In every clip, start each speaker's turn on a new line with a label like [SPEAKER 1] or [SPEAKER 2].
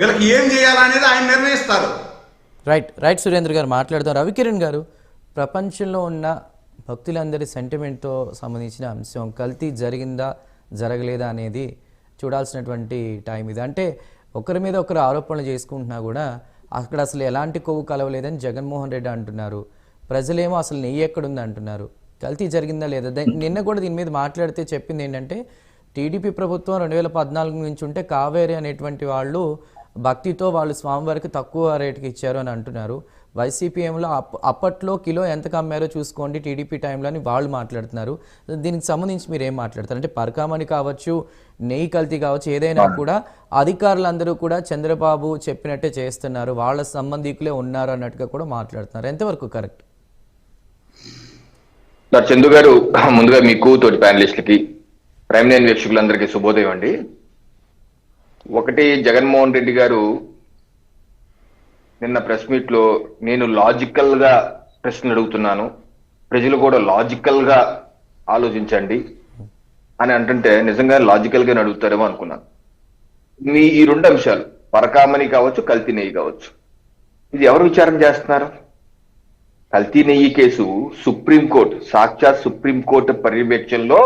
[SPEAKER 1] వీళ్ళకి ఏం చేయాలనేది ఆయన నిర్ణయిస్తారు.
[SPEAKER 2] రైట్ సురేంద్ర గారు మాట్లాడుతారు. రవికిరణ్ గారు, ప్రపంచంలో ఉన్న భక్తులందరి సెంటిమెంట్తో సంబంధించిన అంశం కల్తీ జరిగిందా జరగలేదా అనేది చూడాల్సినటువంటి టైం ఇది. అంటే ఒకరి మీద ఒకరు ఆరోపణలు చేసుకుంటున్నా కూడా అక్కడ అసలు ఎలాంటి కొవ్వు కలవలేదని జగన్మోహన్ రెడ్డి అంటున్నారు. ప్రజలేమో అసలు నెయ్యి ఎక్కడుంది అంటున్నారు. కల్తీ జరిగిందా లేదా? నిన్న కూడా దీని మీద మాట్లాడితే చెప్పింది ఏంటంటే టీడీపీ ప్రభుత్వం 2014 నుంచి ఉంటే కావేరి అనేటువంటి వాళ్ళు భక్తితో వాళ్ళు స్వామివారికి తక్కువ రేటుకి ఇచ్చారు అని అంటున్నారు. వైసీపీఎంలో అప్పట్లో కిలో ఎంతకు అమ్మారో చూసుకోండి టీడీపీ టైంలో అని వాళ్ళు మాట్లాడుతున్నారు. దీనికి సంబంధించి మీరు ఏం మాట్లాడతారు? అంటే పరకామణి కావచ్చు, నెయ్యి కల్తీ కావచ్చు, ఏదైనా కూడా అధికారులందరూ కూడా చంద్రబాబు చెప్పినట్టే చేస్తున్నారు, వాళ్ళ సంబంధికులే ఉన్నారు అన్నట్టుగా కూడా మాట్లాడుతున్నారు. ఎంతవరకు కరెక్ట్?
[SPEAKER 3] చందు గారు, ముందుగా మీకు తోటి ప్యానలిస్టులకి, ప్రైమ్ లైన్ వీక్షకులందరికీ శుభోదయం అండి. ఒకటి, జగన్మోహన్ రెడ్డి గారు నిన్న ప్రెస్ మీట్ లో నేను లాజికల్ గా ప్రశ్నలు అడుగుతున్నాను, ప్రజలు కూడా లాజికల్ గా ఆలోచించండి అని అంటుంటే నిజంగా లాజికల్ గా అడుగుతారేమో అనుకున్నాను. మీ ఈ రెండు అంశాలు, పరకామణి కావచ్చు, కల్తీ నెయ్యి కావచ్చు, ఇది ఎవరు విచారణ చేస్తున్నారు? కల్తీ నెయ్యి కేసు సుప్రీంకోర్టు, సాక్షాత్ సుప్రీంకోర్టు పర్యవేక్షణలో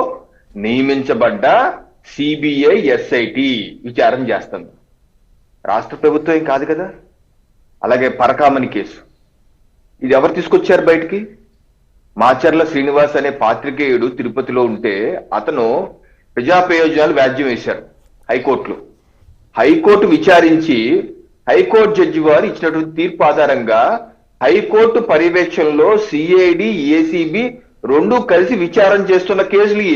[SPEAKER 3] నియమించబడ్డ సిబిఐ ఎస్ఐటి విచారణ చేస్తుంది, రాష్ట్ర ప్రభుత్వం ఏం కాదు కదా. అలాగే పరకామణి కేసు, ఇది ఎవరు తీసుకొచ్చారు బయటికి? మాచర్ల శ్రీనివాస్ అనే పాత్రికేయుడు తిరుపతిలో ఉంటే అతను ప్రజా ప్రయోజనాలు వ్యాజ్యం వేశారు హైకోర్టులో. హైకోర్టు విచారించి హైకోర్టు జడ్జి వారు ఇచ్చినటువంటి తీర్పు ఆధారంగా హైకోర్టు పర్యవేక్షణలో సిఐడి, ఏసీబీ రెండు కలిసి విచారణ చేస్తున్న కేసులు.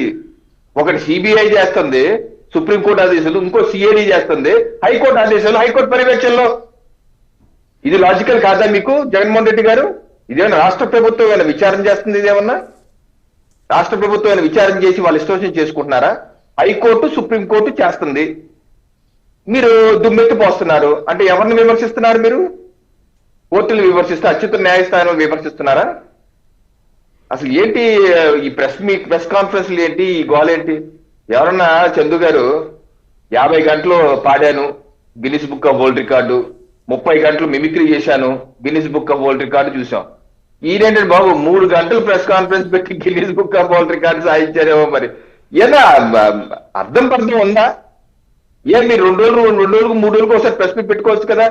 [SPEAKER 3] ఒకటి సిబిఐ చేస్తుంది సుప్రీంకోర్టు ఆదేశాలు, ఇంకో సిఐడి చేస్తుంది హైకోర్టు ఆదేశాలు, హైకోర్టు పర్యవేక్షణలో. ఇది లాజికల్ కాదా మీకు జగన్మోహన్ రెడ్డి గారు? ఇదేమన్నా రాష్ట్ర ప్రభుత్వం ఏమైనా విచారణ చేస్తుంది? ఇదేమన్నా రాష్ట్ర ప్రభుత్వం ఏమైనా విచారణ చేసి వాళ్ళు ఇష్టం చేసుకుంటున్నారా? హైకోర్టు, సుప్రీంకోర్టు చేస్తుంది, మీరు దుమ్మెత్తి పోస్తున్నారు. అంటే ఎవరిని విమర్శిస్తున్నారు మీరు? కోర్టులు విమర్శిస్తే అత్యున్నత న్యాయస్థానం విమర్శిస్తున్నారా? అసలు ఏంటి ఈ ప్రెస్ కాన్ఫరెన్స్లు ఏంటి, ఈ గోల్ ఏంటి? ఎవరన్నా చందు గారు 50 గంటలు పాడాను Guinness book of world record, 30 గంటలు మిమిక్రీ చేశాను Guinness book of world record చూసాం. ఈయనేంటంటే బాబు 3 గంటలు ప్రెస్ కాన్ఫరెన్స్ పెట్టి Guinness book of world record సాధించారేమో. మరి ఏదా అర్థం పర్థం ఉందా? ఏ మీరు 2 రోజులకు 3 రోజులకు ఒకసారి ప్రెస్ మీట్ పెట్టుకోవచ్చు కదా.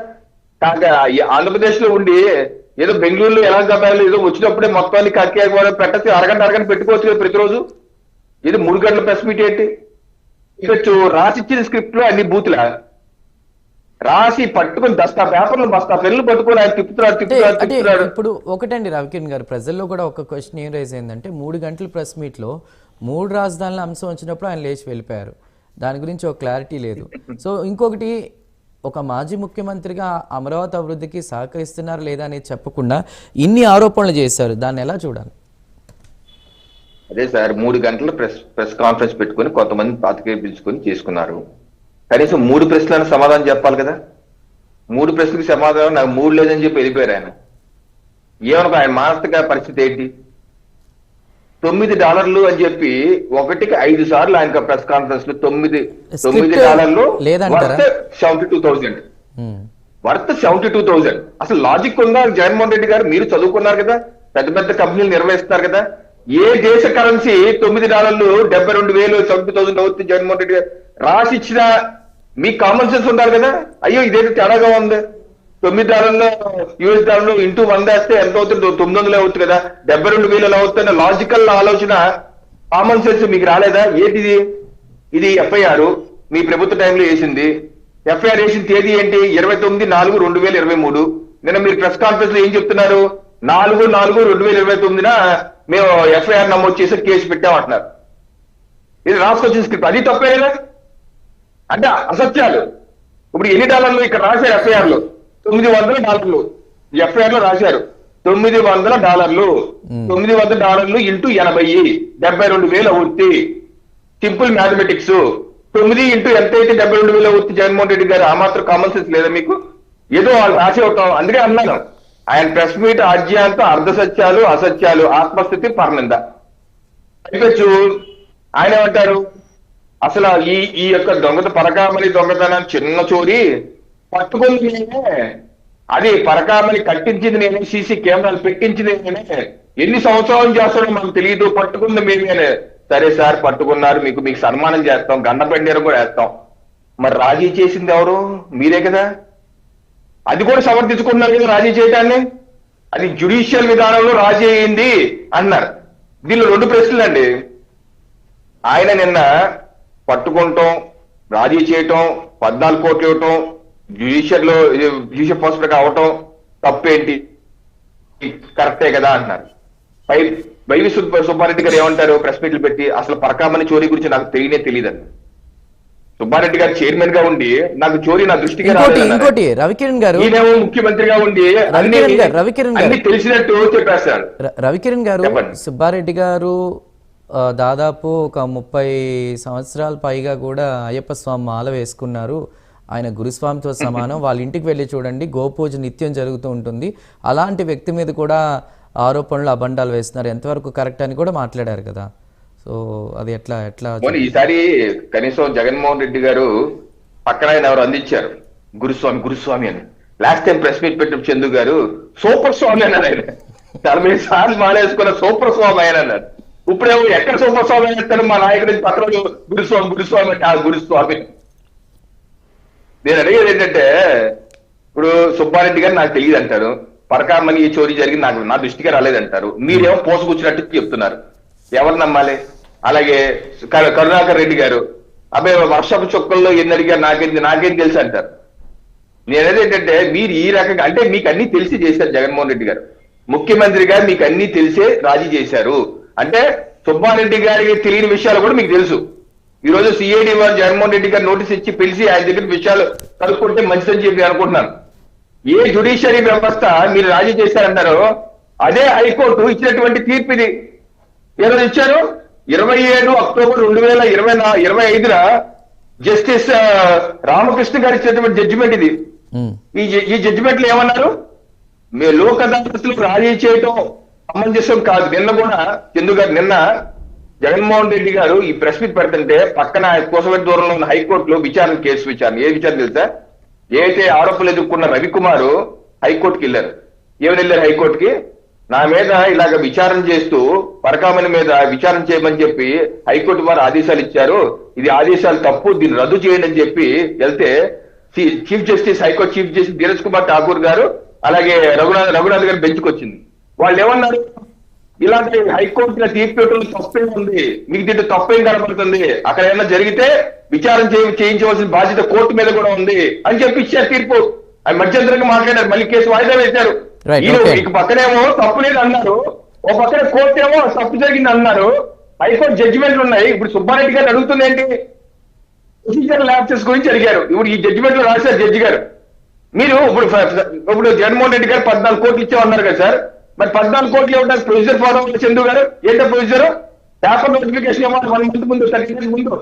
[SPEAKER 3] కాగా ఆంధ్రప్రదేశ్ లో ఉండి ఏదో బెంగళూరులో ఎలా గబాలు ఏదో వచ్చినప్పుడే మొత్తాన్ని కక్కి పెట్టచ్చు, అరగంట పెట్టుకోవచ్చు కదా ప్రతిరోజు. ఏదో 3 గంటల ప్రెస్ మీట్ ఏంటి? ఇక రాసిచ్చిన స్క్రిప్ట్ లో అన్ని బూతులా రాసి పట్టుకుని దస్తా పేపర్లు బస్తా పెన్నులు పట్టుకొని ఆయన తిప్పుతున్నాడు.
[SPEAKER 2] ఇప్పుడు ఒకటండి రవికిరణ్ గారు, ప్రజల్లో కూడా ఒక క్వశ్చన్ ఏం రైజ్ అయిందంటే 3 గంటల ప్రెస్ మీట్ లో 3 రాజధానుల అంశం వచ్చినప్పుడు ఆయన లేచి వెళ్ళిపోయారు, దాని గురించి ఒక క్లారిటీ లేదు. సో ఇంకొకటి, ఒక మాజీ ముఖ్యమంత్రిగా అమరావతి అభివృద్ధికి సహకరిస్తున్నారు లేదా అనేది చెప్పకుండా ఇన్ని ఆరోపణలు చేశారు, దాన్ని ఎలా చూడాలి?
[SPEAKER 3] అదే సార్, 3 గంటల ప్రెస్ కాన్ఫరెన్స్ పెట్టుకుని కొంతమంది పాతికేయులు పిలుచుకొని చేసుకున్నారు. కనీసం 3 ప్రశ్నలకు సమాధానం చెప్పాలి కదా. 3 ప్రశ్నలకు సమాధానం నాకు 3 లేదని చెప్పి వెళ్ళిపోయారు ఆయన. ఏమనుకో ఆయన మానసిక పరిస్థితి ఏంటి? $9 అని చెప్పి ఒకటికి 5 సార్లు ఆయన ప్రెస్ కాన్ఫరెన్స్ లో $9 వర్త్ 72,000. అసలు లాజిక్ ఉందా జగన్మోహన్ రెడ్డి గారు? మీరు చదువుకున్నారు కదా, పెద్ద పెద్ద కంపెనీలు నిర్వహిస్తున్నారు కదా. ఏ దేశ కరెన్సీ $9 72,000 70,000 అవుతుంది జగన్మోహన్ రెడ్డి గారు రాసి ఇచ్చిన మీకు కామన్ సెన్స్ ఉండాలి కదా. అయ్యో ఇదేదో తేడాగా ఉంది, $9 US ఇంటూ 100 వేస్తే ఎంత అవుతుంది? 900 అవుతుంది కదా, 72,000 అవుతున్న లాజికల్ ఆలోచన, కామన్ సెన్స్ మీకు రాలేదా? ఏంటిది? ఇది FIR మీ ప్రభుత్వ టైంలో వేసింది. FIR వేసిన తేదీ ఏంటి? 29/4/2023. నిన్న మీరు ప్రెస్ కాన్ఫరెన్స్ లో ఏం చెప్తున్నారు? 4/4/2029 మేము FIR నమోదు చేసి కేసు పెట్టామంటున్నారు. ఇది రాసుకొచ్చిన స్క్రిప్ట్, అది తప్పేనా? అంటే అసత్యాలు. ఇప్పుడు ఎన్ని డాలర్లు ఇక్కడ రాశారు FIR లో? $900 FIR లో రాశారు. $900 $900 ఇంటూ 80 72,000 అవుతుంది. Simple mathematics. 9 ఇంటూ ఎంత అయితే 72,000 అవుతుంది జగన్మోహన్ రెడ్డి గారు. ఆ మాత్రం కామన్ సెన్స్ లేదా మీకు? ఏదో వాళ్ళు రాసే ఉంటాం. అందుకే అన్నాను, ఆయన ప్రెస్ మీట్ ఆజ్యాంత అర్ధ సత్యాలు, అసత్యాలు, ఆత్మస్థితి, పరనింద అయిపోవచ్చు. ఆయన ఏమంటారు? అసలు ఈ యొక్క పరకామణి దొంగతనాన్ని చిన్న చోరీ పట్టుకుంది నేనే, అది పరకామని కట్టించింది నేనే, సీసీ కెమెరాలు పెట్టించింది నేనే, ఎన్ని సంవత్సరాలు చేస్తాడో మనకు తెలియదు, పట్టుకుంది మేమే. సరే సార్ పట్టుకున్నారు, మీకు సన్మానం చేస్తాం, గండపెండీరం కూడా వేస్తాం. మరి రాజీ చేసింది ఎవరు? మీరే కదా. అది కూడా సమర్థించుకుంటున్నారు కదా రాజీ చేయడాన్ని. అది జ్యుడిషియల్ విధానంలో రాజీ అయింది అన్నారు. దీనిలో 2 ప్రశ్నలండి. ఆయన నిన్న పట్టుకుంటాం, రాజీ చేయటం, 14 కోట్లు ఇవ్వటం, జ్యుడిషియల్ పోస్ట్ అవటం తప్పేంటి, కరెక్టే కదా అంటున్నారు. వైవి సుబ్బారెడ్డి గారు ఏమంటారు ప్రెస్ మీట్లు పెట్టి, అసలు పరకామణి చోరీ గురించి నాకు తెలియదండి. సుబ్బారెడ్డి గారు చైర్మన్ గా ఉండి నాకు చోరీ నా దృష్టికి
[SPEAKER 2] ఇంకోటి రవికిరణ్ గారు,
[SPEAKER 3] ఈయనేమో ముఖ్యమంత్రిగా ఉండి
[SPEAKER 2] రవికిరణ్ గారు
[SPEAKER 3] తెలిసినట్టు చెప్పేస్తారు.
[SPEAKER 2] రవికిరణ్ గారు, సుబ్బారెడ్డి గారు దాదాపు ఒక 30 సంవత్సరాల పైగా కూడా అయ్యప్ప స్వామి మాల వేసుకున్నారు. ఆయన గురుస్వామితో సమానం. వాళ్ళ ఇంటికి వెళ్ళి చూడండి, గోపూజ నిత్యం జరుగుతూ ఉంటుంది. అలాంటి వ్యక్తి మీద కూడా ఆరోపణలు అబండాలు వేస్తున్నారు, ఎంతవరకు కరెక్ట్ అని కూడా మాట్లాడారు కదా. సో అది ఎట్లా
[SPEAKER 3] ఈసారి కనీసం జగన్మోహన్ రెడ్డి గారు పక్కన ఆయన ఎవరు అందించారు, గురుస్వామి అని. లాస్ట్ టైం ప్రెస్ మీట్ పెట్టిన చందు గారు సూపర్ స్వామి అన్నారు. ఆయన 40 సార్లు మాలేసుకున్న సూపర్ స్వామి ఆయన అన్నారు. ఇప్పుడేమో ఎక్కడ సూపర్ స్వామి అయినా మా నాయకుడి పక్కన గురుస్వామి అంటే ఆ గురుస్వామి. నేను అడిగేది ఏంటంటే, ఇప్పుడు సుబ్బారెడ్డి గారు నాకు తెలియదు అంటారు, పరకామణి ఈ చోరీ జరిగి నా దృష్టిగా రాలేదంటారు. మీరేమో పోసుకొచ్చినట్టు చెప్తున్నారు. ఎవరు నమ్మాలి? అలాగే కరుణాకర్ రెడ్డి గారు అబ్బాయి వర్షపు చుక్కల్లో ఎన్ని అడిగారు నాకేం తెలుసు అంటారు. నేనేది ఏంటంటే, మీరు ఈ రకంగా అంటే మీకు అన్ని తెలిసి చేశారు జగన్మోహన్ రెడ్డి గారు, ముఖ్యమంత్రి గారు మీకు అన్ని తెలిసే రాజీ చేశారు. అంటే సుబ్బారెడ్డి గారికి తెలియని విషయాలు కూడా మీకు తెలుసు. ఈ రోజు సిఐడి వారు జగన్మోహన్ రెడ్డి గారు నోటీస్ ఇచ్చి పిలిచి ఆయన దగ్గర విషయాలు కనుక్కుంటే మంచిదని చెప్పి అనుకుంటున్నాను. ఏ జ్యుడిషియరీ వ్యవస్థ మీరు రాజీ చేశారంటారో అదే హైకోర్టు ఇచ్చినటువంటి తీర్పు ఇది. ఏ రోజు ఇచ్చారు? 27 అక్టోబర్ 2025 జస్టిస్ రామకృష్ణ గారు ఇచ్చినటువంటి జడ్జిమెంట్ ఇది. ఈ జడ్జిమెంట్ లో ఏమన్నారు? మీ లోక్ అదాలత్లు రాజీ చేయటం సమంజసం కాదు. నిన్న జగన్మోహన్ రెడ్డి గారు ఈ ప్రెస్ మీట్ పెడుతుంటే పక్కన కోసమెట్ దూరంలో ఉన్న హైకోర్టులో కేసు విచారణ. ఏ విచారణ తెలుసా? ఏదైతే ఆరోపణలు ఎదుర్కొన్న రవికుమార్ హైకోర్టుకి వెళ్ళారు. ఏమని వెళ్ళారు హైకోర్టుకి? నా మీద ఇలాగ విచారణ చేస్తూ పరకామణి మీద విచారణ చేయమని చెప్పి హైకోర్టు వారు ఆదేశాలు ఇచ్చారు, ఇది ఆదేశాలు తప్పు, దీన్ని రద్దు చేయండి అని చెప్పి వెళ్తే high court chief justice Dheeraj Kumar Thakur గారు అలాగే రఘునాథ్ గారు బెంచ్కి వచ్చింది. వాళ్ళు ఏమన్నారు? ఇలాంటి హైకోర్టులో తీర్పు తప్పేం ఉంది, మీకు దీంట్లో తప్పేం కనబడుతుంది, అక్కడ ఏమైనా జరిగితే విచారణ చేయించవలసిన బాధ్యత కోర్టు మీద కూడా ఉంది అని చెప్పి ఇచ్చారు తీర్పు. అది మధ్యంతరంగా మాట్లాడారు, మళ్ళీ కేసు వాయిదా వేశారు. మీకు పక్కనేమో తప్పు లేదు అన్నారు, ఓ పక్కన కోర్టు ఏమో తప్పు జరిగింది అన్నారు. హైకోర్టు జడ్జిమెంట్లు ఉన్నాయి. ఇప్పుడు సుబ్బారెడ్డి గారు అడుగుతుంది ఏంటి? ప్రొసీజర్ ల్యాప్సెస్ గురించి అడిగారు. ఇప్పుడు ఈ జడ్జిమెంట్ లో రాశారు జడ్జి గారు, మీరు ఇప్పుడు జగన్మోహన్ రెడ్డి గారు 14 కోట్లు ఇచ్చామన్నారు కదా సార్, మరి 14 కోట్లు ఇవ్వడానికి ప్రొసీజర్ ఫాలో అవ్వాలి. చందు గారు ఏంటో ప్రొసీజర్? పేపర్ నోటిఫికేషన్ ఇవ్వాలి 1 మంత్ ముందు, 30 days ముందు.